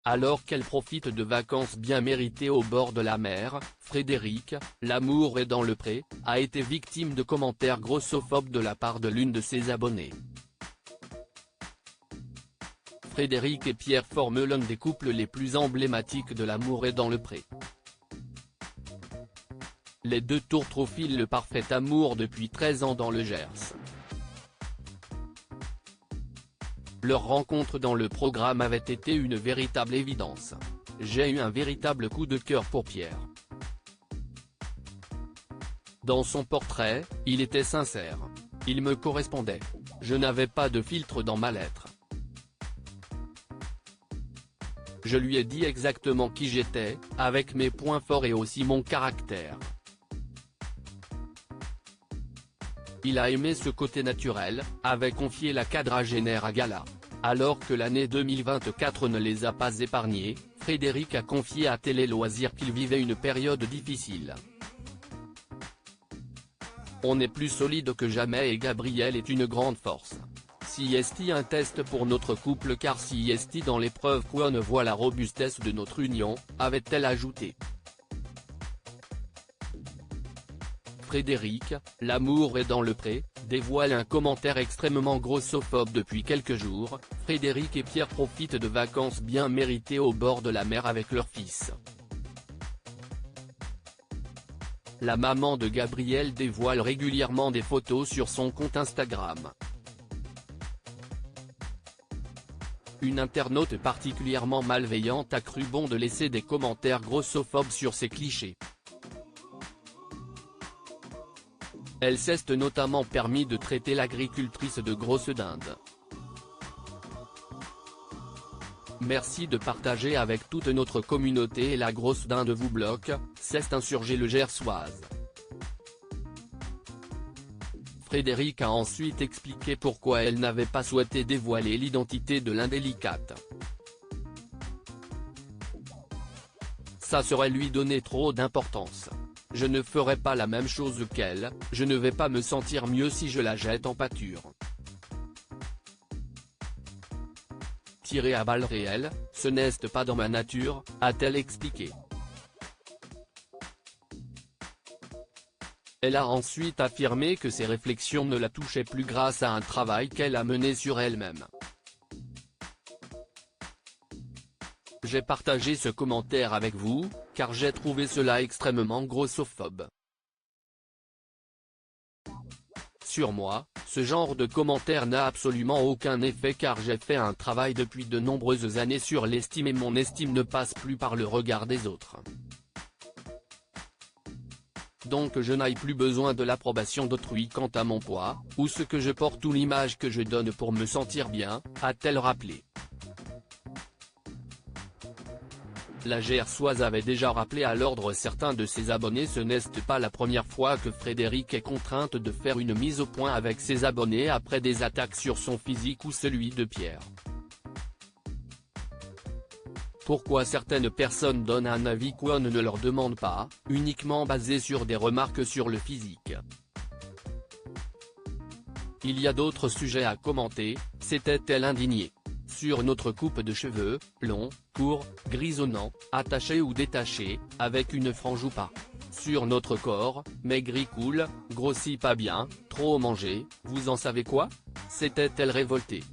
Alors qu'elle profite de vacances bien méritées au bord de la mer, Frédéric, l'amour est dans le pré, a été victime de commentaires grossophobes de la part de l'une de ses abonnées. Frédéric et Pierre forment l'un des couples les plus emblématiques de l'amour est dans le pré. Les deux tourtereaux filent le parfait amour depuis 13 ans dans le Gers. Leur rencontre dans le programme avait été une véritable évidence. J'ai eu un véritable coup de cœur pour Pierre. Dans son portrait, il était sincère. Il me correspondait. Je n'avais pas de filtre dans ma lettre. Je lui ai dit exactement qui j'étais, avec mes points forts et aussi mon caractère. Il a aimé ce côté naturel, avait confié la quadragénaire à Gala. Alors que l'année 2024 ne les a pas épargnés, Frédéric a confié à Télé Loisirs qu'il vivait une période difficile. On est plus solide que jamais et Gabrielle est une grande force. Si est un test pour notre couple car si est dans l'épreuve qu'on voit la robustesse de notre union, avait-elle ajouté. Frédéric, l'amour est dans le pré, dévoile un commentaire extrêmement grossophobe depuis quelques jours. Frédéric et Pierre profitent de vacances bien méritées au bord de la mer avec leur fils. La maman de Gabrielle dévoile régulièrement des photos sur son compte Instagram. Une internaute particulièrement malveillante a cru bon de laisser des commentaires grossophobes sur ces clichés. Elle s'est notamment permis de traiter l'agricultrice de grosse dinde. Merci de partager avec toute notre communauté et la grosse dinde vous bloque, s'est insurgé le Gersoise. Frédéric a ensuite expliqué pourquoi elle n'avait pas souhaité dévoiler l'identité de l'indélicate. Ça serait lui donner trop d'importance. Je ne ferai pas la même chose qu'elle, je ne vais pas me sentir mieux si je la jette en pâture. Tirer à balles réelles, ce n'est pas dans ma nature, a-t-elle expliqué. Elle a ensuite affirmé que ses réflexions ne la touchaient plus grâce à un travail qu'elle a mené sur elle-même. J'ai partagé ce commentaire avec vous, car j'ai trouvé cela extrêmement grossophobe. Sur moi, ce genre de commentaire n'a absolument aucun effet car j'ai fait un travail depuis de nombreuses années sur l'estime et mon estime ne passe plus par le regard des autres. Donc je n'ai plus besoin de l'approbation d'autrui quant à mon poids, ou ce que je porte ou l'image que je donne pour me sentir bien, a-t-elle rappelé. La Gersoise avait déjà rappelé à l'ordre certains de ses abonnés. Ce n'est pas la première fois que Frédéric est contrainte de faire une mise au point avec ses abonnés après des attaques sur son physique ou celui de Pierre. Pourquoi certaines personnes donnent un avis qu'on ne leur demande pas, uniquement basé sur des remarques sur le physique. Il y a d'autres sujets à commenter, s'était-elle indignée. Sur notre coupe de cheveux, longs, courts, grisonnants, attachés ou détachés, avec une frange ou pas. Sur notre corps, maigri cool, grossi pas bien, trop mangé, vous en savez quoi? S'était-elle révoltée.